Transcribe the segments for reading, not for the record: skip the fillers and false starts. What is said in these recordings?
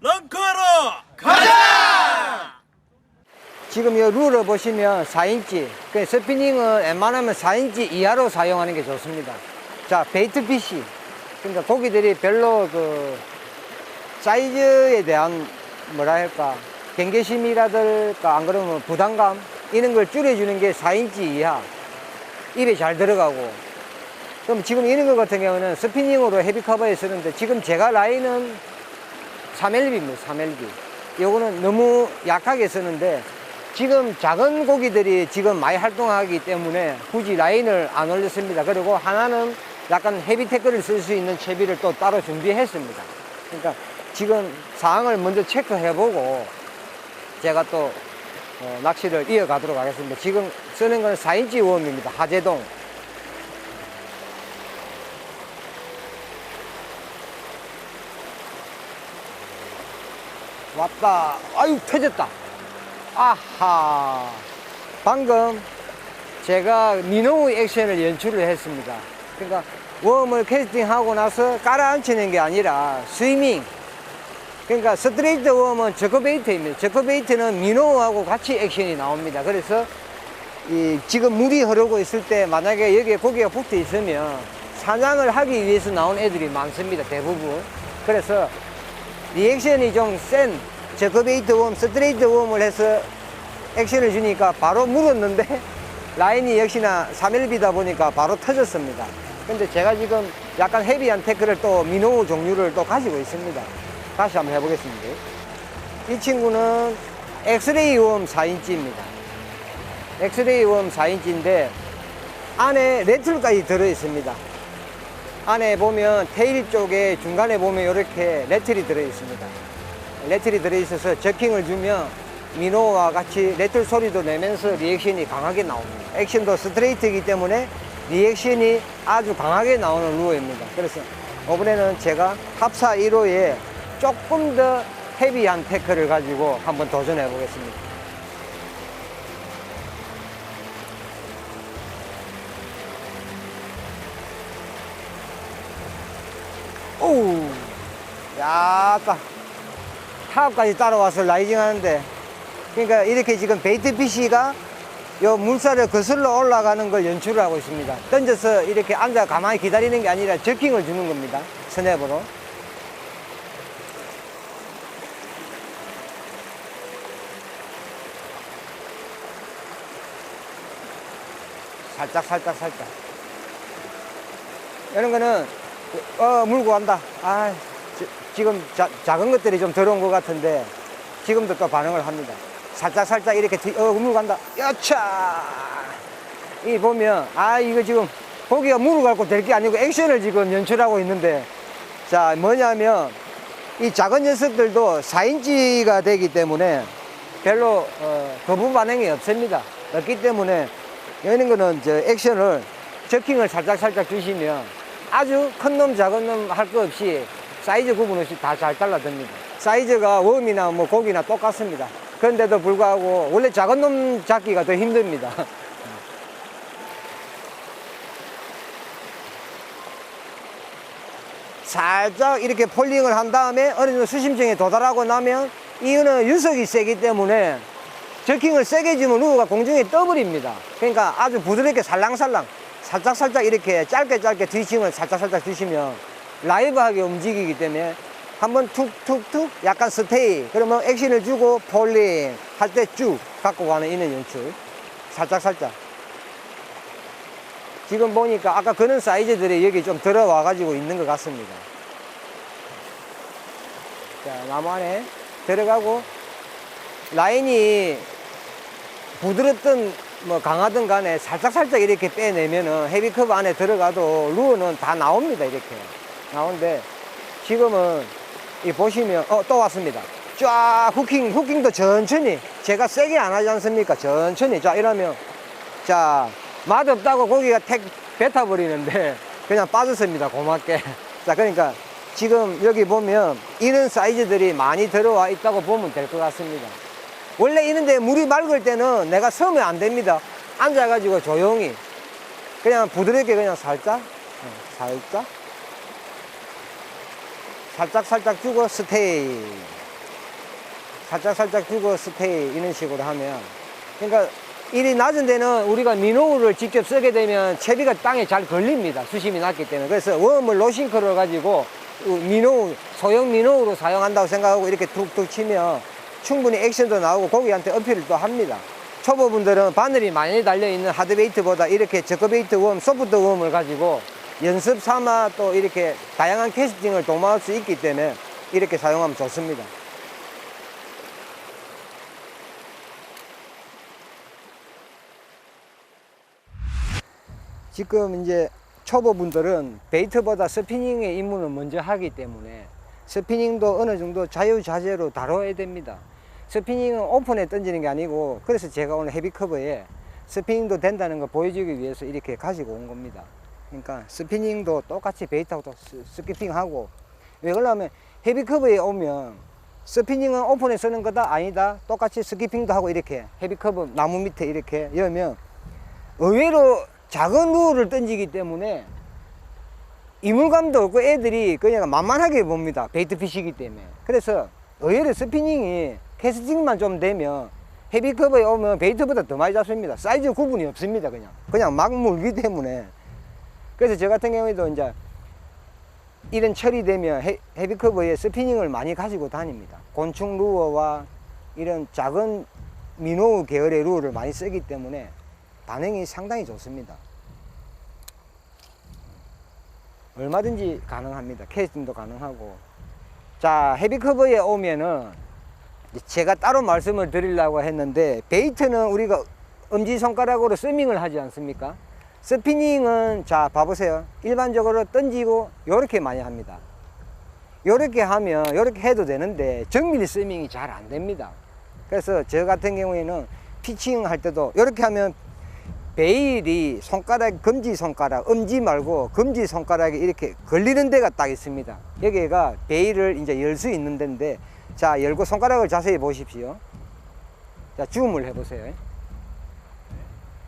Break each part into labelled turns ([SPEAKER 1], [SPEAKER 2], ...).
[SPEAKER 1] 런커로 가자!
[SPEAKER 2] 지금 이 룰을 보시면 4인치, 그 스피닝은 웬만하면 4인치 이하로 사용하는 게 좋습니다. 자, 베이트 핏이. 그러니까 고기들이 별로 그 사이즈에 대한 뭐라 할까, 경계심이라든가 안 그러면 부담감 이런 걸 줄여주는 게 4인치 이하. 입에 잘 들어가고. 그럼 지금 이런 것 같은 경우는 스피닝으로 헤비 커버에 쓰는데 지금 제가 라인은 3LB입니다. 3LB. 요거는 너무 약하게 쓰는데 지금 작은 고기들이 지금 많이 활동하기 때문에 굳이 라인을 안 올렸습니다. 그리고 하나는 약간 헤비 태클을 쓸 수 있는 채비를 또 따로 준비했습니다. 그러니까 지금 상황을 먼저 체크해보고 제가 또 낚시를 이어가도록 하겠습니다. 지금 쓰는 건 4인치 웜입니다. 하재동. 왔다. 아유, 터졌다. 아하. 방금 제가 민호우 액션을 연출을 했습니다. 그러니까 웜을 캐스팅하고 나서 깔아앉히는 게 아니라 스위밍. 그러니까 스트레이트 웜은 저커베이트입니다. 저커베이트는 민호우하고 같이 액션이 나옵니다. 그래서 지금 물이 흐르고 있을 때 만약에 여기에 고기가 붙어 있으면 사냥을 하기 위해서 나온 애들이 많습니다. 대부분. 그래서 리액션이 좀 센 저커베이트 웜, 스트레이트 웜을 해서 액션을 주니까 바로 물었는데 라인이 역시나 3LB다 보니까 바로 터졌습니다. 근데 제가 지금 약간 헤비한 태클을 또 민호우 종류를 또 가지고 있습니다. 다시 한번 해보겠습니다. 이 친구는 엑스레이 웜 4인치입니다. 엑스레이 웜 4인치인데 안에 레틀까지 들어있습니다. 안에 보면 테일 쪽에 중간에 보면 이렇게 레틀이 들어있습니다. 레틀이 들어있어서 저킹을 주면 민호와 같이 레틀 소리도 내면서 리액션이 강하게 나옵니다. 액션도 스트레이트이기 때문에 리액션이 아주 강하게 나오는 루어입니다. 그래서 이번에는 제가 합사 1호에 조금 더 헤비한 태클을 가지고 한번 도전해 보겠습니다. 오우, 약간 타업까지 따라와서 라이징 하는데, 그러니까 이렇게 지금 베이트 피쉬가 요 물살을 거슬러 올라가는 걸 연출을 하고 있습니다. 던져서 이렇게 앉아 가만히 기다리는 게 아니라 저킹을 주는 겁니다. 스냅으로. 살짝. 이런 거는 물고 간다. 지금 작은 것들이 좀 들어온 것 같은데 지금도 또 반응을 합니다. 살짝 이렇게 물고 간다. 야차. 이 보면 이거 지금 고기가 물을 갖고 될 게 아니고 액션을 지금 연출하고 있는데, 자, 뭐냐면 이 작은 녀석들도 4인치가 되기 때문에 별로 거부 반응이 없습니다. 없기 때문에 이런 거는 액션을 저킹을 살짝 주시면 아주 큰 놈 작은 놈 할 거 없이 사이즈 구분 없이 다 잘 달라듭니다. 사이즈가 웜이나 뭐 고기나 똑같습니다. 그런데도 불구하고 원래 작은 놈 잡기가 더 힘듭니다. 살짝 이렇게 폴링을 한 다음에 어느 정도 수심층에 도달하고 나면 이거는 유속이 세기 때문에 저킹을 세게 주면 루어가 공중에 떠버립니다. 그러니까 아주 부드럽게 살랑살랑 살짝 이렇게 짧게 뒤침을 살짝 주시면 라이브하게 움직이기 때문에 한번 툭툭툭 약간 스테이, 그러면 액션을 주고 폴링 할 때 쭉 갖고 가는 이런 연출. 살짝 지금 보니까 아까 그런 사이즈들이 여기 좀 들어와 가지고 있는 것 같습니다. 자, 나무 안에 들어가고 라인이 부드럽든 뭐 강하든 간에 살짝 이렇게 빼내면은 헤비커브 안에 들어가도 루어는 다 나옵니다. 이렇게 나오는데 지금은 이 보시면 또 왔습니다. 쫙 후킹도 천천히, 제가 세게 안 하지 않습니까? 천천히. 자, 이러면 자, 맛없다고 고기가 뱉어버리는데 그냥 빠졌습니다. 고맙게. 자, 그러니까 지금 여기 보면 이런 사이즈들이 많이 들어와 있다고 보면 될 것 같습니다. 원래 이런데 물이 맑을 때는 내가 서면 안 됩니다. 앉아가지고 조용히 그냥 부드럽게 그냥 살짝
[SPEAKER 3] 살짝 주고 스테이.
[SPEAKER 2] 살짝 주고 스테이 이런 식으로 하면, 그러니까 일이 낮은 데는 우리가 민호우를 직접 쓰게 되면 채비가 땅에 잘 걸립니다. 수심이 낮기 때문에. 그래서 웜을 로싱크를 가지고 민호우, 소형 민호우로 사용한다고 생각하고 이렇게 툭툭 치면 충분히 액션도 나오고 고기한테 어필을 또 합니다. 초보분들은 바늘이 많이 달려있는 하드베이트보다 이렇게 저크베이트 웜, 소프트 웜을 가지고 연습 삼아 또 이렇게 다양한 캐스팅을 도모할 수 있기 때문에 이렇게 사용하면 좋습니다. 지금 이제 초보분들은 베이트보다 스피닝의 입문을 먼저 하기 때문에 스피닝도 어느 정도 자유자재로 다뤄야 됩니다. 스피닝은 오픈에 던지는 게 아니고, 그래서 제가 오늘 헤비커버에 스피닝도 된다는 걸 보여주기 위해서 이렇게 가지고 온 겁니다. 그러니까 스피닝도 똑같이 베이트하고 스키핑하고, 왜 그러냐면 헤비커버에 오면 스피닝은 오픈에 쓰는 거다 아니다, 똑같이 스키핑도 하고 이렇게 헤비커버 나무 밑에 이렇게 여면 의외로 작은 루어를 던지기 때문에 이물감도 없고 애들이 그냥 만만하게 봅니다. 베이트 피시기 때문에. 그래서 의외로 스피닝이 캐스팅만 좀 되면 헤비커버에 오면 베이트보다 더 많이 잡습니다. 사이즈 구분이 없습니다. 그냥 막 물기 때문에. 그래서 저 같은 경우에도 이제 이런 철이 되면 헤비커버에 스피닝을 많이 가지고 다닙니다. 곤충 루어와 이런 작은 민호우 계열의 루어를 많이 쓰기 때문에 반응이 상당히 좋습니다. 얼마든지 가능합니다. 캐스팅도 가능하고. 자, 헤비커버에 오면은 제가 따로 말씀을 드리려고 했는데, 베이트는 우리가 엄지손가락으로 스밍을 하지 않습니까? 스피닝은 자 봐보세요. 일반적으로 던지고 요렇게 많이 합니다. 요렇게 하면 요렇게 해도 되는데 정밀 스밍이 잘 안 됩니다. 그래서 저 같은 경우에는 피칭 할 때도 요렇게 하면 베일이 손가락, 검지손가락, 엄지 말고 검지손가락에 이렇게 걸리는 데가 딱 있습니다. 여기가 베일을 이제 열 수 있는 데인데, 자, 열고 손가락을 자세히 보십시오. 자, 줌을 해보세요.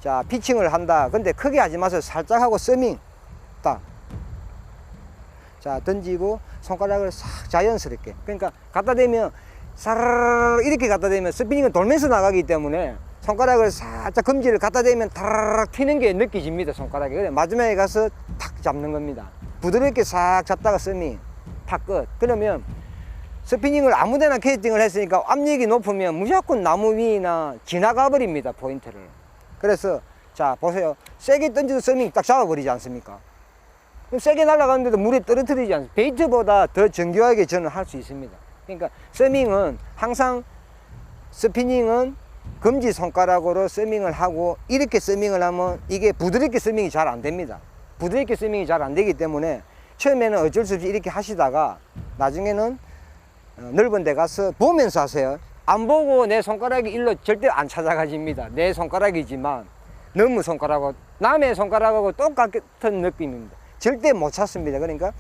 [SPEAKER 2] 자, 피칭을 한다. 근데 크게 하지 마세요. 살짝 하고 서밍. 딱. 자, 던지고 손가락을 싹 자연스럽게. 그러니까 갖다 대면 사르르 이렇게 갖다 대면 스피닝은 돌면서 나가기 때문에 손가락을 살짝 검지를 갖다 대면 타라락 튀는 게 느껴집니다. 손가락이. 그래 마지막에 가서 탁 잡는 겁니다. 부드럽게 싹 잡다가 서밍. 탁 끝. 그러면 스피닝을 아무데나 캐스팅을 했으니까 압력이 높으면 무조건 나무 위나 지나가 버립니다. 포인트를. 그래서 자 보세요. 세게 던져도 서밍 딱 잡아버리지 않습니까? 그럼 세게 날아가는데도 물에 떨어뜨리지 않습니까? 베이트보다 더 정교하게 저는 할 수 있습니다. 그러니까 서밍은 항상 스피닝은 검지손가락으로 서밍을 하고, 이렇게 서밍을 하면 이게 부드럽게 서밍이 잘 안 됩니다. 부드럽게 서밍이 잘 안 되기 때문에 처음에는 어쩔 수 없이 이렇게 하시다가 나중에는 넓은 데 가서 보면서 하세요. 안 보고 내 손가락이 일로 절대 안 찾아가집니다. 내 손가락이지만 너무 손가락하고 남의 손가락하고 똑같은 느낌입니다. 절대 못 찾습니다. 그러니까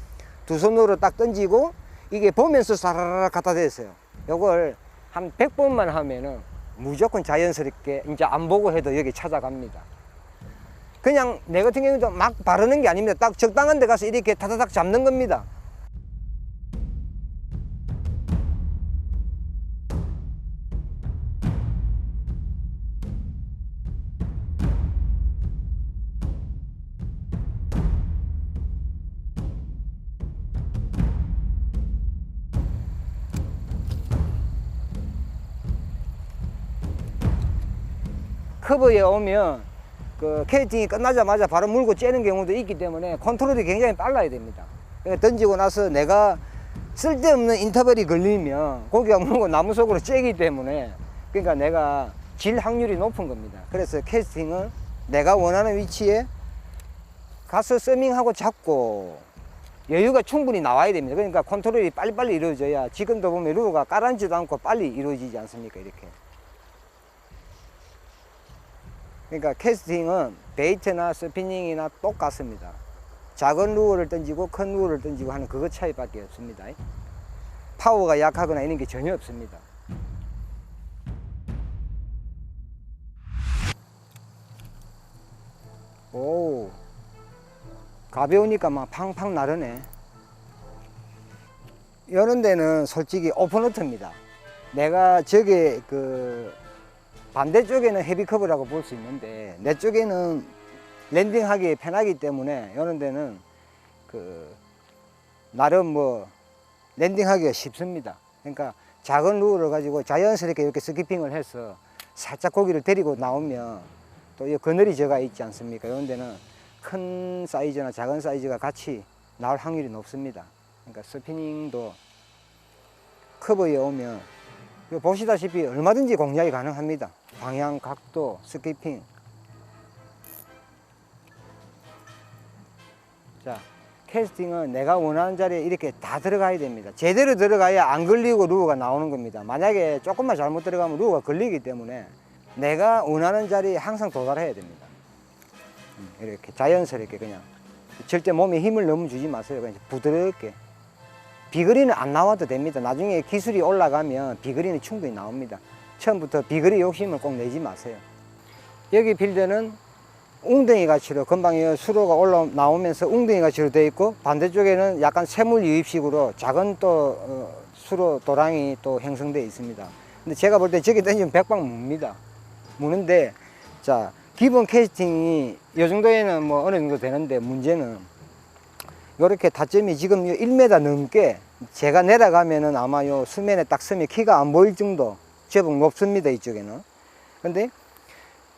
[SPEAKER 2] 두 손으로 딱 던지고 이게 보면서 사라락 갖다 대세요. 요걸 한 100번만 하면은 무조건 자연스럽게 이제 안 보고 해도 여기 찾아갑니다. 그냥 내 같은 경우도 막 바르는 게 아닙니다. 딱 적당한 데 가서 이렇게 타다닥 잡는 겁니다. 커버에 오면 그 캐스팅이 끝나자마자 바로 물고 째는 경우도 있기 때문에 컨트롤이 굉장히 빨라야 됩니다. 그러니까 던지고 나서 내가 쓸데없는 인터벌이 걸리면 고기가 물고 나무 속으로 째기 때문에, 그러니까 내가 질 확률이 높은 겁니다. 그래서 캐스팅은 내가 원하는 위치에 가서 서밍하고 잡고 여유가 충분히 나와야 됩니다. 그러니까 컨트롤이 빨리빨리 이루어져야, 지금도 보면 루어가 까란지도 않고 빨리 이루어지지 않습니까? 이렇게. 그러니까 캐스팅은 베이트나 스피닝이나 똑같습니다. 작은 루어를 던지고 큰 루어를 던지고 하는 그것 차이밖에 없습니다. 파워가 약하거나 이런 게 전혀 없습니다. 오, 가벼우니까 막 팡팡 나르네. 이런 데는 솔직히 오픈워터입니다. 내가 저게 그 반대쪽에는 헤비커브라고 볼 수 있는데 내 쪽에는 랜딩하기 편하기 때문에 이런 데는 그 나름 뭐 랜딩하기가 쉽습니다. 그러니까 작은 루어를 가지고 자연스럽게 이렇게 스키핑을 해서 살짝 고기를 데리고 나오면 또 이 그늘이 저가 있지 않습니까? 이런 데는 큰 사이즈나 작은 사이즈가 같이 나올 확률이 높습니다. 그러니까 스피닝도 커브에 오면 보시다시피 얼마든지 공략이 가능합니다. 방향, 각도, 스키핑. 자, 캐스팅은 내가 원하는 자리에 이렇게 다 들어가야 됩니다. 제대로 들어가야 안 걸리고 루어가 나오는 겁니다. 만약에 조금만 잘못 들어가면 루어가 걸리기 때문에 내가 원하는 자리에 항상 도달해야 됩니다. 이렇게 자연스럽게 그냥 절대 몸에 힘을 너무 주지 마세요. 그냥 부드럽게. 비거리는 안 나와도 됩니다. 나중에 기술이 올라가면 비거리는 충분히 나옵니다. 처음부터 비거리 욕심을 꼭 내지 마세요. 여기 필드는 웅덩이 가치로 금방 수로가 나오면서 웅덩이 가치로 되어 있고 반대쪽에는 약간 새물 유입식으로 작은 또 수로 도랑이 또 형성되어 있습니다. 근데 제가 볼 때 저기 던지면 100방 뭅니다. 무는데 자 기본 캐스팅이 이 정도에는 뭐 어느 정도 되는데 문제는 이렇게 타점이 지금 1m 넘게 제가 내려가면은 아마 요 수면에 딱 서면 키가 안 보일 정도 제법 높습니다. 이쪽에는. 근데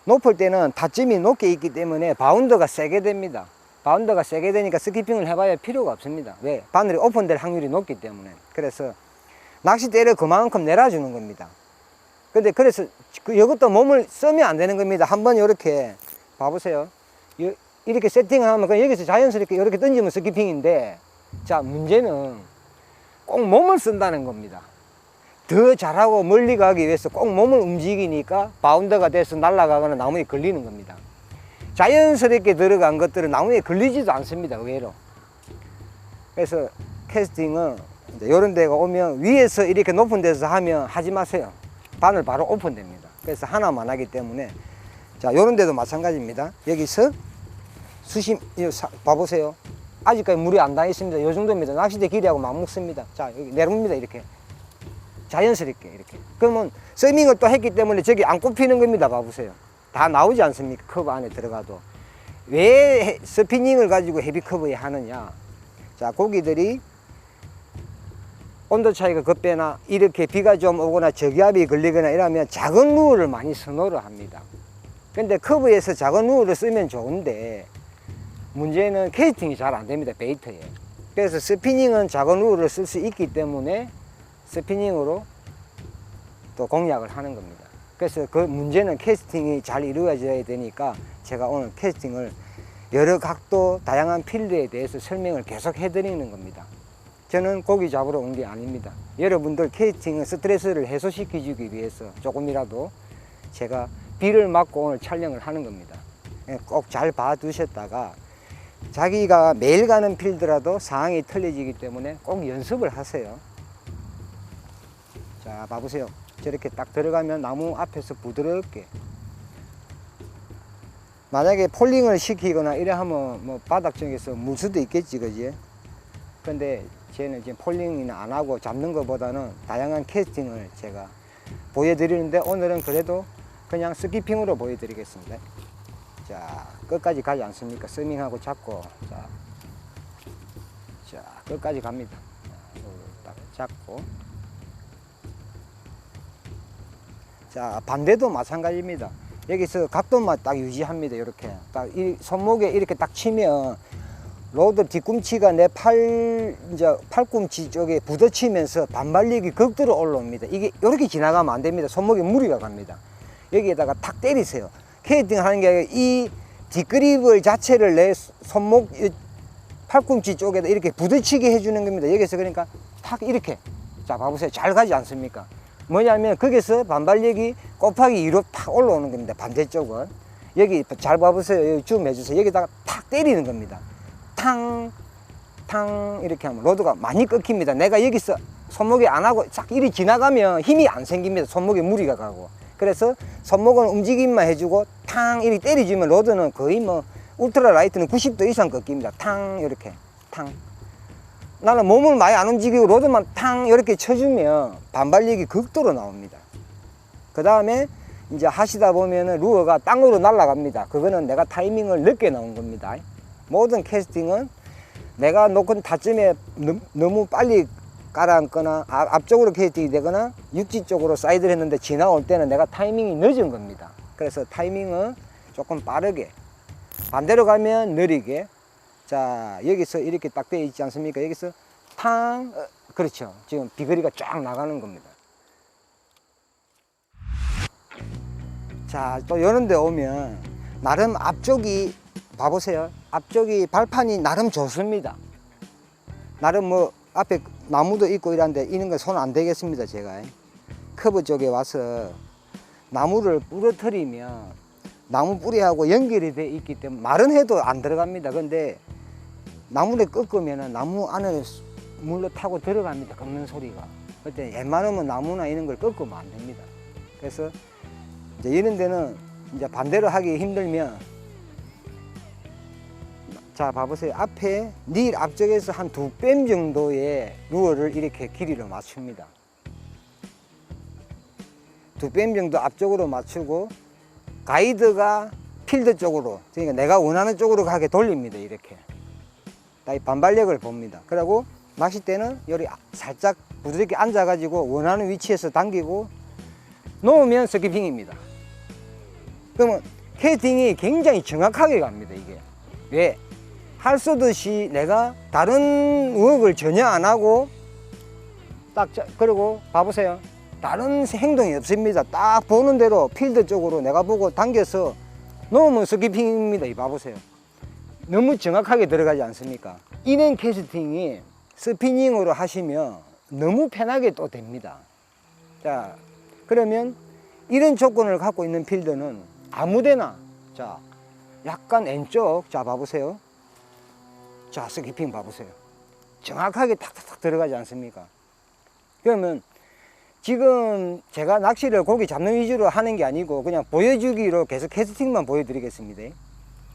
[SPEAKER 2] 높을 때는 타점이 높게 있기 때문에 바운더가 세게 됩니다. 바운더가 세게 되니까 스키핑을 해봐야 필요가 없습니다. 왜? 바늘이 오픈될 확률이 높기 때문에. 그래서 낚싯대를 그만큼 내려주는 겁니다. 근데 그래서 이것도 몸을 쓰면 안 되는 겁니다. 한번 이렇게 봐보세요. 이렇게 세팅을 하면 그냥 여기서 자연스럽게 이렇게 던지면 스키핑인데, 자, 문제는 꼭 몸을 쓴다는 겁니다. 더 잘하고 멀리 가기 위해서 꼭 몸을 움직이니까 바운더가 돼서 날아가거나 나무에 걸리는 겁니다. 자연스럽게 들어간 것들은 나무에 걸리지도 않습니다. 의외로. 그래서 캐스팅은 이런 데가 오면 위에서 이렇게 높은 데서 하면 하지 마세요. 바늘 바로 오픈됩니다. 그래서 하나만 하기 때문에, 자, 이런 데도 마찬가지입니다. 여기서 수심, 봐보세요. 아직까지 물이 안 닿아 있습니다. 이 정도입니다. 낚싯대 길이하고 맞먹습니다. 자, 여기 내려옵니다. 이렇게. 자연스럽게 이렇게. 그러면 서밍을 또 했기 때문에 저기 안 꼽히는 겁니다. 봐보세요. 다 나오지 않습니까? 커브 안에 들어가도. 왜 스피닝을 가지고 헤비 커브에 하느냐? 자, 고기들이 온도 차이가 급변이나 이렇게 비가 좀 오거나 저기압이 걸리거나 이러면 작은 루어를 많이 선호를 합니다. 근데 커브에서 작은 루어를 쓰면 좋은데 문제는 캐스팅이 잘 안 됩니다. 베이터에. 그래서 스피닝은 작은 루어를 쓸 수 있기 때문에 스피닝으로 또 공략을 하는 겁니다. 그래서 그 문제는 캐스팅이 잘 이루어져야 되니까 제가 오늘 캐스팅을 여러 각도 다양한 필드에 대해서 설명을 계속 해드리는 겁니다. 저는 고기 잡으러 온 게 아닙니다. 여러분들 캐스팅은 스트레스를 해소시켜 주기 위해서 조금이라도 제가 비를 맞고 오늘 촬영을 하는 겁니다. 꼭 잘 봐두셨다가 자기가 매일 가는 필드라도 상황이 틀려지기 때문에 꼭 연습을 하세요. 자, 봐보세요. 저렇게 딱 들어가면 나무 앞에서 부드럽게. 만약에 폴링을 시키거나 이래 하면 뭐 바닥 쪽에서 물 수도 있겠지, 그지? 근데 저는 지금 폴링이나 안 하고 잡는 것보다는 다양한 캐스팅을 제가 보여드리는데 오늘은 그래도 그냥 스키핑으로 보여드리겠습니다. 자, 끝까지 가지 않습니까? 스밍하고 잡고, 자, 끝까지 갑니다. 딱 잡고. 자, 반대도 마찬가지입니다. 여기서 각도만 딱 유지합니다. 이렇게 딱 이 손목에 이렇게 딱 치면 로드 뒤꿈치가 내 팔꿈치 쪽에 부딪히면서 반발력이 극도로 올라옵니다. 이게 이렇게 지나가면 안 됩니다. 손목에 무리가 갑니다. 여기에다가 탁 때리세요. 캐스팅 하는 게 아니라 이 뒷그립을 자체를 내 손목 팔꿈치 쪽에다 이렇게 부딪히게 해주는 겁니다. 여기서 그러니까 탁 이렇게. 자, 봐보세요. 잘 가지 않습니까? 뭐냐면 거기서 반발력이 곱하기 2로 탁 올라오는 겁니다. 반대쪽은. 여기 잘 봐보세요. 여기 쭉 해주세요. 여기다가 탁 때리는 겁니다. 탕, 탕 이렇게 하면 로드가 많이 꺾입니다. 내가 여기서 손목에 안 하고 싹 이리 지나가면 힘이 안 생깁니다. 손목에 무리가 가고. 그래서 손목은 움직임만 해주고 탕 이렇게 때려주면 로드는 거의 뭐 울트라 라이트는 90도 이상 꺾입니다. 탕 이렇게 탕. 나는 몸을 많이 안 움직이고 로드만 탕 이렇게 쳐주면 반발력이 극도로 나옵니다. 그 다음에 이제 하시다 보면은 루어가 땅으로 날아갑니다. 그거는 내가 타이밍을 늦게 넣은 겁니다. 모든 캐스팅은 내가 놓은 타점에 너무 빨리 깔아앉거나 앞쪽으로 캐스팅이 되거나 육지 쪽으로 사이드를 했는데 지나올 때는 내가 타이밍이 늦은 겁니다. 그래서 타이밍은 조금 빠르게, 반대로 가면 느리게. 자, 여기서 이렇게 딱 되어 있지 않습니까? 여기서 탕, 그렇죠. 지금 비거리가 쫙 나가는 겁니다. 자, 또 이런 데 오면 나름 앞쪽이 봐보세요. 앞쪽이 발판이 나름 좋습니다. 나름 뭐 앞에 나무도 있고 이런데 이런 거 손 안 대겠습니다. 제가 커브 쪽에 와서 나무를 부러뜨리면 나무 뿌리하고 연결이 돼 있기 때문에 말은 해도 안 들어갑니다. 근데 나무를 꺾으면 나무 안에 물로 타고 들어갑니다. 꺾는 소리가. 그때 웬만하면 나무나 이런 걸 꺾으면 안 됩니다. 그래서 이제 이런 데는 이제 반대로 하기 힘들면, 자 봐보세요. 앞에 닐 앞쪽에서 한 2뺨 정도의 루어를 이렇게 길이로 맞춥니다. 2뺨 정도 앞쪽으로 맞추고 가이드가 필드 쪽으로, 그러니까 내가 원하는 쪽으로 가게 돌립니다. 이렇게 반발력을 봅니다. 그리고 낚싯대는 여기 살짝 부드럽게 앉아가지고 원하는 위치에서 당기고 놓으면 스키핑입니다. 그러면 캐스팅이 굉장히 정확하게 갑니다. 이게 왜? 할 쏘듯이 내가 다른 워크를 전혀 안 하고 딱, 그리고 봐보세요. 다른 행동이 없습니다. 딱 보는 대로 필드 쪽으로 내가 보고 당겨서 놓으면 스키핑입니다. 이 봐보세요. 너무 정확하게 들어가지 않습니까? 이런 캐스팅이 스피닝으로 하시면 너무 편하게 또 됩니다. 자, 그러면 이런 조건을 갖고 있는 필드는 아무데나, 자, 약간 왼쪽, 자, 봐보세요. 자, 스키핑 봐보세요. 정확하게 탁탁탁 들어가지 않습니까? 그러면 지금 제가 낚시를 고기 잡는 위주로 하는 게 아니고 그냥 보여주기로 계속 캐스팅만 보여드리겠습니다.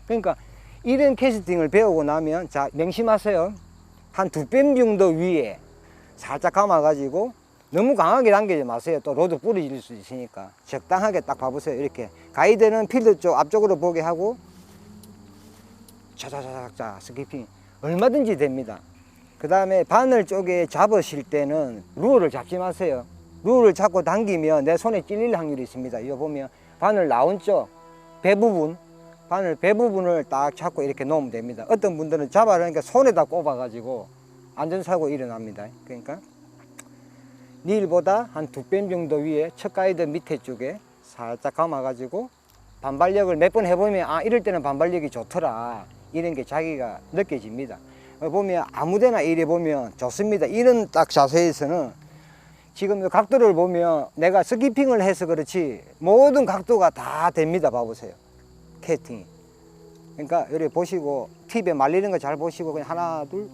[SPEAKER 2] 그러니까 이런 캐스팅을 배우고 나면, 자, 명심하세요. 한 2뺨 정도 위에 살짝 감아가지고 너무 강하게 당기지 마세요. 또 로드 부러질 수 있으니까 적당하게 딱 봐보세요. 이렇게 가이드는 필드 쪽 앞쪽으로 보게 하고 자자자자 스키핑 얼마든지 됩니다. 그 다음에 바늘 쪽에 잡으실 때는 루어를 잡지 마세요. 루어를 잡고 당기면 내 손에 찔릴 확률이 있습니다. 이거 보면 바늘 나온 쪽 배 부분, 바늘 배 부분을 딱 잡고 이렇게 놓으면 됩니다. 어떤 분들은 잡아라니까 손에다 꼽아가지고 안전사고 일어납니다. 그러니까 닐보다 한 2뺨 정도 위에 첫 가이드 밑에 쪽에 살짝 감아가지고 반발력을 몇 번 해보면, 아, 이럴 때는 반발력이 좋더라, 이런 게 자기가 느껴집니다. 보면 아무데나 이래 보면 좋습니다. 이런 딱 자세에서는 지금 이 각도를 보면 내가 스키핑을 해서 그렇지 모든 각도가 다 됩니다. 봐보세요. 캐스팅이. 그러니까 여기 보시고 팁에 말리는 거 잘 보시고 그냥 하나 둘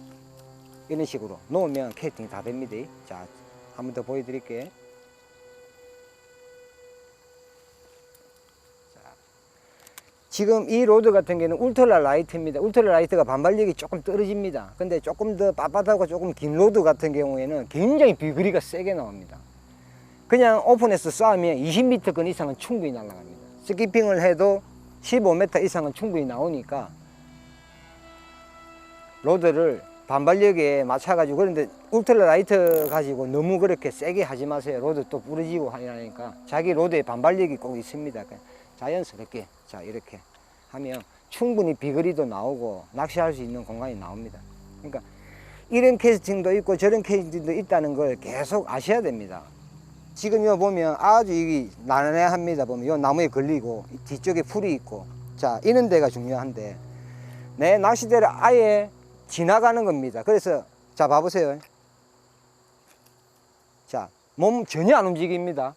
[SPEAKER 2] 이런 식으로 놓으면 캐스팅이 다 됩니다. 자, 한 번 더 보여드릴게요. 자, 지금 이 로드 같은 경우는 울트라 라이트입니다. 울트라 라이트가 반발력이 조금 떨어집니다. 근데 조금 더 빳빳하고 조금 긴 로드 같은 경우에는 굉장히 비거리가 세게 나옵니다. 그냥 오픈해서 쏴면 20m권 이상은 충분히 날아갑니다. 스키핑을 해도 15m 이상은 충분히 나오니까 로드를 반발력에 맞춰가지고, 그런데 울트라 라이트 가지고 너무 그렇게 세게 하지 마세요. 로드 또 부러지고 하니까 자기 로드에 반발력이 꼭 있습니다. 자연스럽게, 자, 이렇게 하면 충분히 비거리도 나오고 낚시할 수 있는 공간이 나옵니다. 그러니까 이런 캐스팅도 있고 저런 캐스팅도 있다는 걸 계속 아셔야 됩니다. 지금 이거 보면 아주 이게 난해합니다. 보면 이 나무에 걸리고 뒤쪽에 풀이 있고, 자, 이런 데가 중요한데 내 낚시대를 아예 지나가는 겁니다. 그래서 자, 봐보세요. 자, 몸 전혀 안 움직입니다.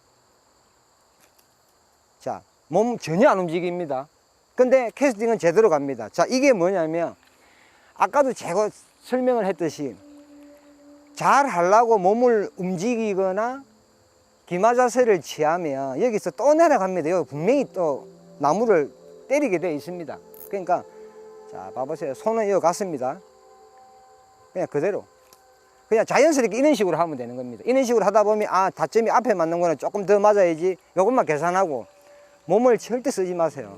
[SPEAKER 2] 자, 몸 전혀 안 움직입니다. 근데 캐스팅은 제대로 갑니다. 자, 이게 뭐냐면 아까도 제가 설명을 했듯이 잘 하려고 몸을 움직이거나 기마 자세를 취하면 여기서 또 내려갑니다. 여기 분명히 또 나무를 때리게 되어 있습니다. 그러니까 자, 봐보세요. 손은 여기 갔습니다. 그냥 그대로 그냥 자연스럽게 이런 식으로 하면 되는 겁니다. 이런 식으로 하다 보면 아 다점이 앞에 맞는 거는 조금 더 맞아야지 요것만 계산하고 몸을 절대 쓰지 마세요.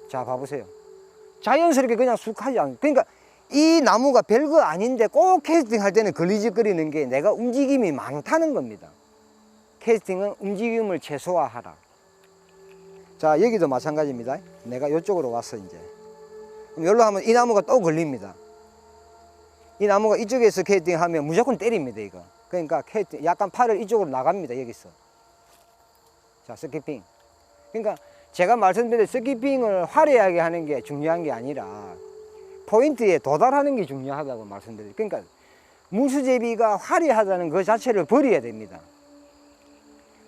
[SPEAKER 2] 자 봐보세요. 자연스럽게 그냥 쑥 하지 않아요. 그러니까 이 나무가 별거 아닌데 꼭 캐스팅 할 때는 걸리적거리는 게 내가 움직임이 많다는 겁니다. 캐스팅은 움직임을 최소화하라. 자 여기도 마찬가지입니다. 내가 이쪽으로 왔어 이제. 그럼 여기로 하면 이 나무가 또 걸립니다. 이 나무가 이쪽에서 캐스팅 하면 무조건 때립니다 이거. 그러니까 캐스팅 약간 팔을 이쪽으로 나갑니다 여기서. 자 스키핑. 그러니까 제가 말씀드린 스키핑을 화려하게 하는 게 중요한 게 아니라 포인트에 도달하는 게 중요하다고 말씀드려요. 그러니까 무수제비가 화려하다는 그 자체를 버려야 됩니다.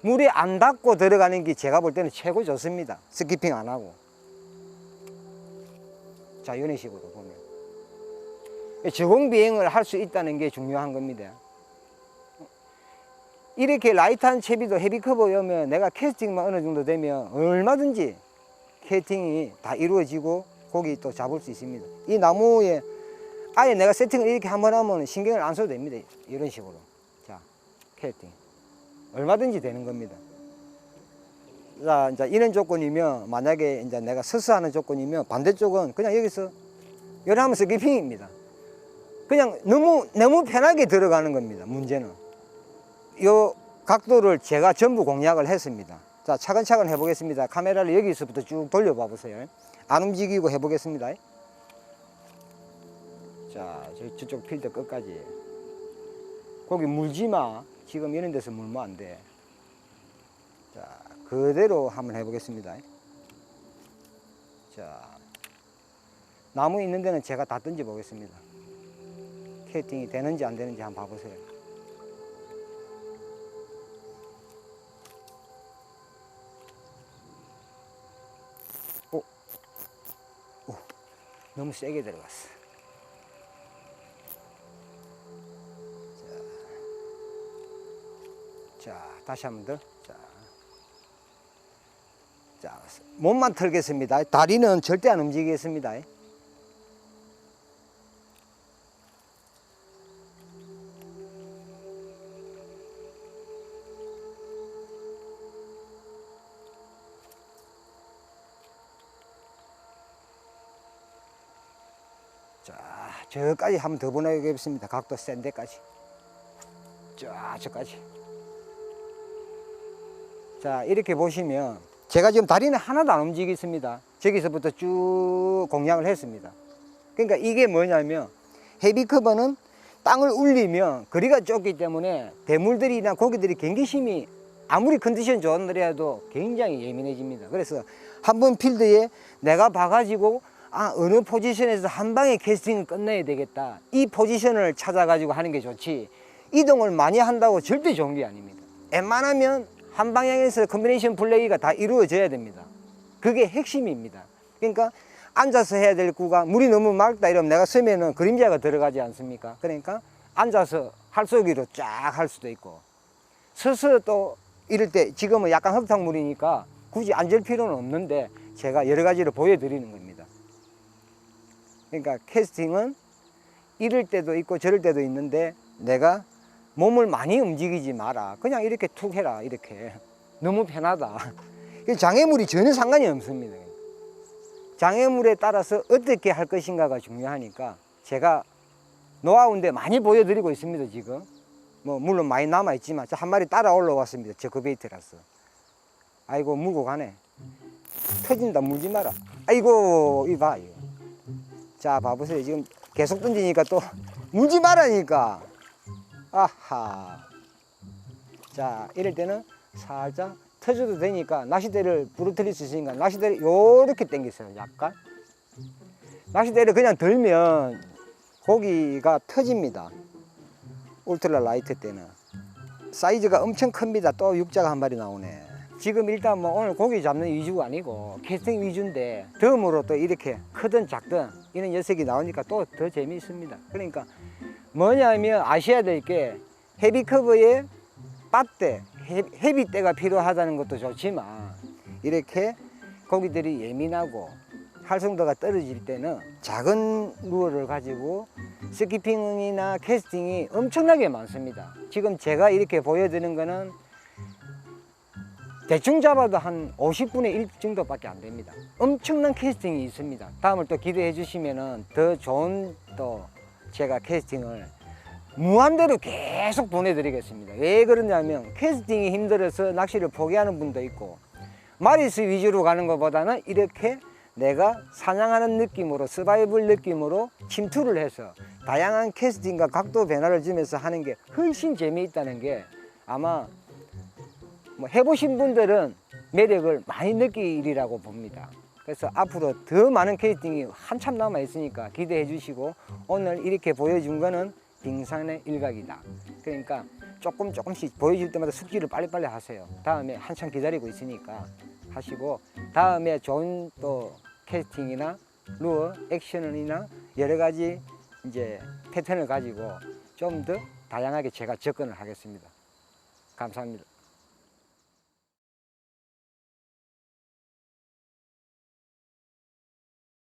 [SPEAKER 2] 물에 안 닿고 들어가는 게 제가 볼 때는 최고 좋습니다. 스키핑 안 하고. 자 이런 식으로 보면 저공비행을 할 수 있다는 게 중요한 겁니다. 이렇게 라이트한 채비도 헤비커버여면 내가 캐스팅만 어느 정도 되면 얼마든지 캐스팅이 다 이루어지고 고기 또 잡을 수 있습니다. 이 나무에 아예 내가 세팅을 이렇게 한번 하면 신경을 안 써도 됩니다. 이런 식으로. 자, 캐스팅. 얼마든지 되는 겁니다. 자, 이제 이런 조건이면 만약에 이제 내가 서서 하는 조건이면 반대쪽은 그냥 여기서 열하면 스키핑입니다. 그냥 너무 편하게 들어가는 겁니다. 문제는. 이 각도를 제가 전부 공략을 했습니다. 자, 차근차근 해보겠습니다. 카메라를 여기서부터 쭉 돌려봐 보세요. 안 움직이고 해보겠습니다. 자, 저쪽 필드 끝까지. 거기 물지 마. 지금 이런 데서 물면 안 돼. 자, 그대로 한번 해보겠습니다. 자, 나무 있는 데는 제가 다 던져 보겠습니다. 캐스팅이 되는지 안 되는지 한번 봐보세요. 너무 세게 들어갔어. 자, 다시 한 번 더. 자, 몸만 털겠습니다. 다리는 절대 안 움직이겠습니다. 자, 저까지 한번 더 보내겠습니다. 각도 센 데까지. 자, 저까지. 자, 이렇게 보시면 제가 지금 다리는 하나도 안 움직였습니다. 저기서부터 쭉 공략을 했습니다. 그러니까 이게 뭐냐면 헤비커버는 땅을 울리면 거리가 좁기 때문에 대물들이나 고기들이 경계심이 아무리 컨디션 좋은 날이라도 굉장히 예민해집니다. 그래서 한번 필드에 내가 봐가지고 아, 어느 포지션에서 한 방에 캐스팅을 끝내야 되겠다. 이 포지션을 찾아가지고 하는 게 좋지. 이동을 많이 한다고 절대 좋은 게 아닙니다. 웬만하면 한 방향에서 컨비네이션 플레이가 다 이루어져야 됩니다. 그게 핵심입니다. 그러니까 앉아서 해야 될 구간, 물이 너무 맑다 이러면 내가 서면은 그림자가 들어가지 않습니까? 그러니까 앉아서 할쏘기로 쫙 할 수도 있고, 서서 또 이럴 때 지금은 약간 흙탕물이니까 굳이 앉을 필요는 없는데 제가 여러 가지를 보여드리는 겁니다. 그러니까 캐스팅은 이럴 때도 있고 저럴 때도 있는데 내가 몸을 많이 움직이지 마라. 그냥 이렇게 툭 해라. 이렇게. 너무 편하다. 장애물이 전혀 상관이 없습니다. 장애물에 따라서 어떻게 할 것인가가 중요하니까 제가 노하우인데 많이 보여드리고 있습니다. 지금. 뭐 물론 많이 남아있지만 한 마리 따라 올라왔습니다. 저크베이트라서. 아이고 물고 가네. 터진다. 물지 마라. 아이고 이봐. 이거. 자 봐보세요. 지금 계속 던지니까 또 물지 말라니까. 아하. 자 이럴 때는 살짝 터져도 되니까 낚싯대를 부러뜨릴 수 있으니까 낚싯대를 요렇게 당기세요. 약간 낚싯대를 그냥 들면 고기가 터집니다. 울트라 라이트 때는 사이즈가 엄청 큽니다. 또 육자가 한 마리 나오네. 지금 일단 뭐 오늘 고기 잡는 위주가 아니고 캐스팅 위주인데 덤으로 또 이렇게 크든 작든 이런 녀석이 나오니까 또 더 재미있습니다. 그러니까 뭐냐면 아셔야 될 게 헤비커버에 빠떼, 헤비대가 필요하다는 것도 좋지만 이렇게 고기들이 예민하고 활성도가 떨어질 때는 작은 루어를 가지고 스키핑이나 캐스팅이 엄청나게 많습니다. 지금 제가 이렇게 보여드리는 거는 대충 잡아도 한 50분의 1 정도밖에 안 됩니다. 엄청난 캐스팅이 있습니다. 다음을 또 기대해 주시면은 더 좋은 또 제가 캐스팅을 무한대로 계속 보내드리겠습니다. 왜 그러냐면 캐스팅이 힘들어서 낚시를 포기하는 분도 있고 마리스 위주로 가는 것보다는 이렇게 내가 사냥하는 느낌으로 서바이벌 느낌으로 침투를 해서 다양한 캐스팅과 각도 변화를 주면서 하는 게 훨씬 재미있다는 게 아마 뭐 해보신 분들은 매력을 많이 느끼리라고 봅니다. 그래서 앞으로 더 많은 캐스팅이 한참 남아 있으니까 기대해 주시고 오늘 이렇게 보여준 거는 빙산의 일각이다. 그러니까 조금씩 보여줄 때마다 숙지를 빨리빨리 하세요. 다음에 한참 기다리고 있으니까 하시고 다음에 좋은 또 캐스팅이나 루어, 액션이나 여러 가지 이제 패턴을 가지고 좀 더 다양하게 제가 접근을 하겠습니다. 감사합니다.